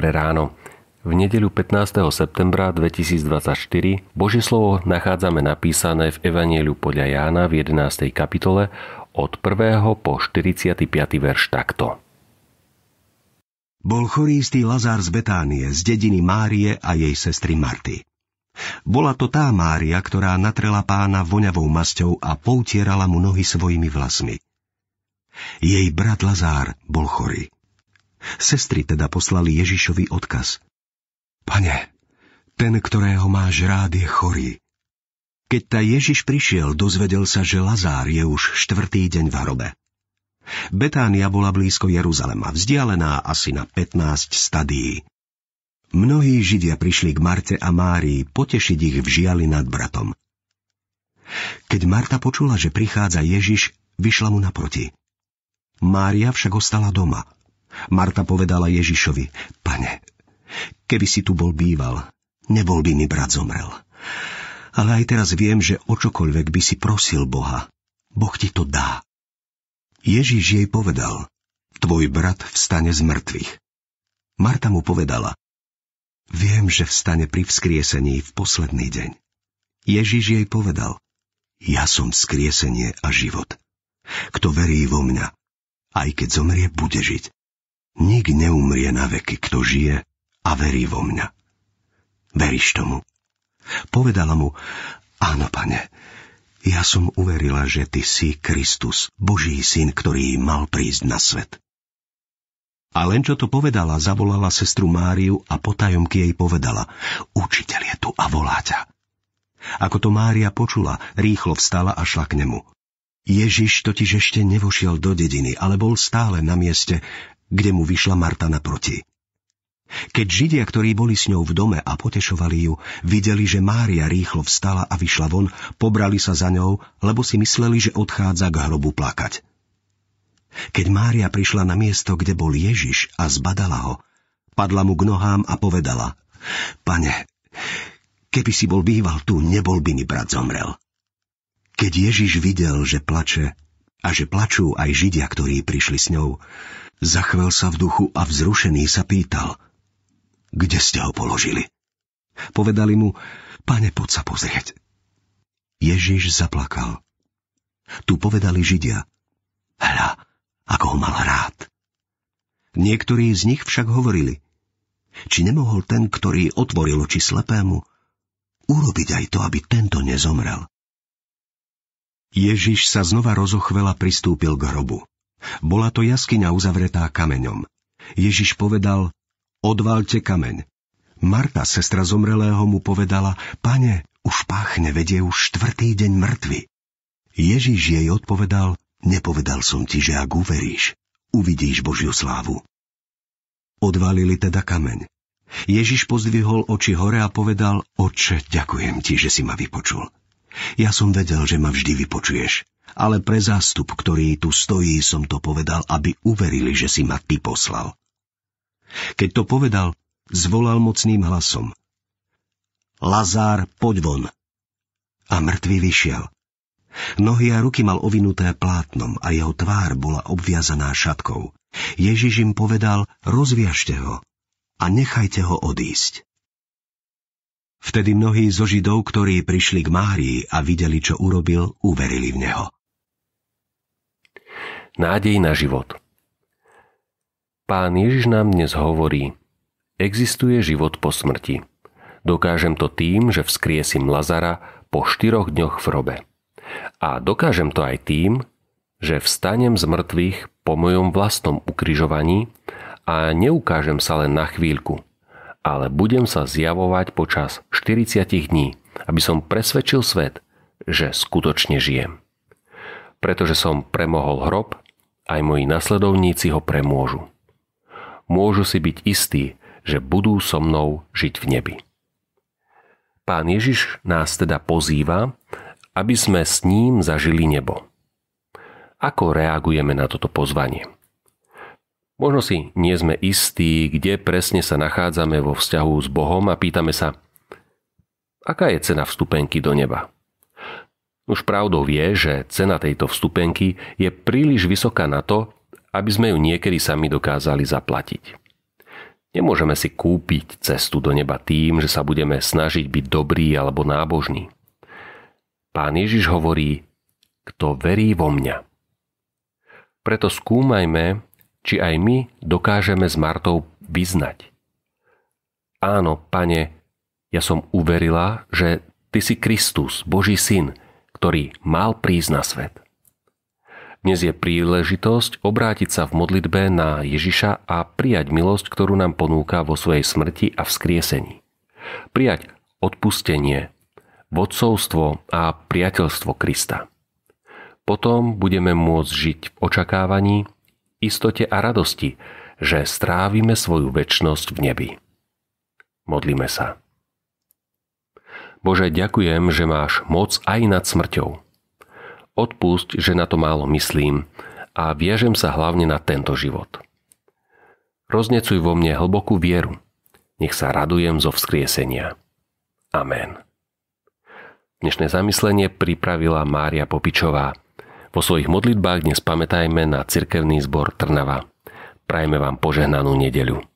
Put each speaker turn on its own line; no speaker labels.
Dobré ráno. V nedeľu 15. septembra 2024 Božie slovo nachádzame napísané v Evanjeliu podľa Jána v 11. kapitole od 1. po 45. verš takto.
Bol chorý istý Lazár z Betánie, z dediny Márie a jej sestry Marty. Bola to tá Mária, ktorá natrela Pána voňavou masťou a poutierala mu nohy svojimi vlasmi. Jej brat Lazár bol chorý. Sestry teda poslali Ježišovi odkaz. Pane, ten, ktorého máš rád, je chorý. Keď ta Ježiš prišiel, dozvedel sa, že Lazár je už 4. deň v hrobe. Betánia bola blízko Jeruzalema, vzdialená asi na 15 stadií. Mnohí Židia prišli k Marte a Márii potešiť ich v žiali nad bratom. Keď Marta počula, že prichádza Ježiš, vyšla mu naproti. Mária však ostala doma. Marta povedala Ježišovi, Pane, keby si tu bol býval, nebol by mi brat zomrel. Ale aj teraz viem, že o čokoľvek by si prosil Boha, Boh ti to dá. Ježiš jej povedal, tvoj brat vstane z mŕtvych. Marta mu povedala, viem, že vstane pri vzkriesení v posledný deň. Ježiš jej povedal, ja som vzkriesenie a život. Kto verí vo mňa, aj keď zomrie, bude žiť. Nik neumrie na veky, kto žije a verí vo mňa. Veríš tomu? Povedala mu, áno, Pane, ja som uverila, že ty si Kristus, Boží syn, ktorý mal prísť na svet. A len čo to povedala, zavolala sestru Máriu a potajomky jej povedala, učiteľ je tu a volá ťa. Ako to Mária počula, rýchlo vstala a šla k nemu. Ježiš totiž ešte nevošiel do dediny, ale bol stále na mieste, kde mu vyšla Marta naproti. Keď Židia, ktorí boli s ňou v dome a potešovali ju, videli, že Mária rýchlo vstala a vyšla von, pobrali sa za ňou, lebo si mysleli, že odchádza k hrobu plakať. Keď Mária prišla na miesto, kde bol Ježiš a zbadala ho, padla mu k nohám a povedala, Pane, keby si bol býval tu, nebol by mi brat zomrel. Keď Ježiš videl, že plače a že plačú aj Židia, ktorí prišli s ňou, zachvel sa v duchu a vzrušený sa pýtal, kde ste ho položili? Povedali mu, Pane, poď sa pozrieť. Ježiš zaplakal. Tu povedali Židia, hľa, ako ho mal rád. Niektorí z nich však hovorili, či nemohol ten, ktorý otvoril oči slepému, urobiť aj to, aby tento nezomrel. Ježiš sa znova rozochvel a pristúpil k hrobu. Bola to jaskyňa uzavretá kameňom. Ježiš povedal, odvaľte kameň. Marta, sestra zomrelého, mu povedala, Pane, už páchne, veď je už 4. deň mŕtvy. Ježiš jej odpovedal, nepovedal som ti, že ak uveríš, uvidíš Božiu slávu. Odvalili teda kameň. Ježiš pozdvihol oči hore a povedal, Otče, ďakujem ti, že si ma vypočul. Ja som vedel, že ma vždy vypočuješ, ale pre zástup, ktorý tu stojí, som to povedal, aby uverili, že si ma ty poslal. Keď to povedal, zvolal mocným hlasom. Lazár, poď von. A mŕtvý vyšiel. Nohy a ruky mal ovinuté plátnom a jeho tvár bola obviazaná šatkou. Ježiš im povedal, rozviažte ho a nechajte ho odísť. Vtedy mnohí zo Židov, ktorí prišli k Márii a videli, čo urobil, uverili v neho.
Nádej na život. Pán Ježiš nám dnes hovorí, existuje život po smrti. Dokážem to tým, že vzkriesím Lazara po 4 dňoch v hrobe. A dokážem to aj tým, že vstanem z mŕtvych po mojom vlastnom ukrižovaní a neukážem sa len na chvíľku, ale budem sa zjavovať počas 40 dní, aby som presvedčil svet, že skutočne žijem. Pretože som premohol hrob, aj moji nasledovníci ho premôžu. Môžu si byť istí, že budú so mnou žiť v nebi. Pán Ježiš nás teda pozýva, aby sme s ním zažili nebo. Ako reagujeme na toto pozvanie? Možno si nie sme istí, kde presne sa nachádzame vo vzťahu s Bohom a pýtame sa, aká je cena vstupenky do neba? Už pravdou je, že cena tejto vstupenky je príliš vysoká na to, aby sme ju niekedy sami dokázali zaplatiť. Nemôžeme si kúpiť cestu do neba tým, že sa budeme snažiť byť dobrí alebo nábožní. Pán Ježiš hovorí, kto verí vo mňa. Preto skúmajme, či aj my dokážeme s Martou vyznať. Áno, Pane, ja som uverila, že Ty si Kristus, Boží syn, ktorý mal prísť na svet. Dnes je príležitosť obrátiť sa v modlitbe na Ježiša a prijať milosť, ktorú nám ponúka vo svojej smrti a vzkriesení. Prijať odpustenie, vodcovstvo a priateľstvo Krista. Potom budeme môcť žiť v očakávaní, istote a radosti, že strávime svoju večnosť v nebi. Modlíme sa. Bože, ďakujem, že máš moc aj nad smrťou. Odpusť, že na to málo myslím a viažem sa hlavne na tento život. Roznecuj vo mne hlbokú vieru. Nech sa radujem zo vzkriesenia. Amen. Dnešné zamyslenie pripravila Mária Popičová. Vo svojich modlitbách dnes pamätajme na cirkevný zbor Trnava. Prajme vám požehnanú nedeľu.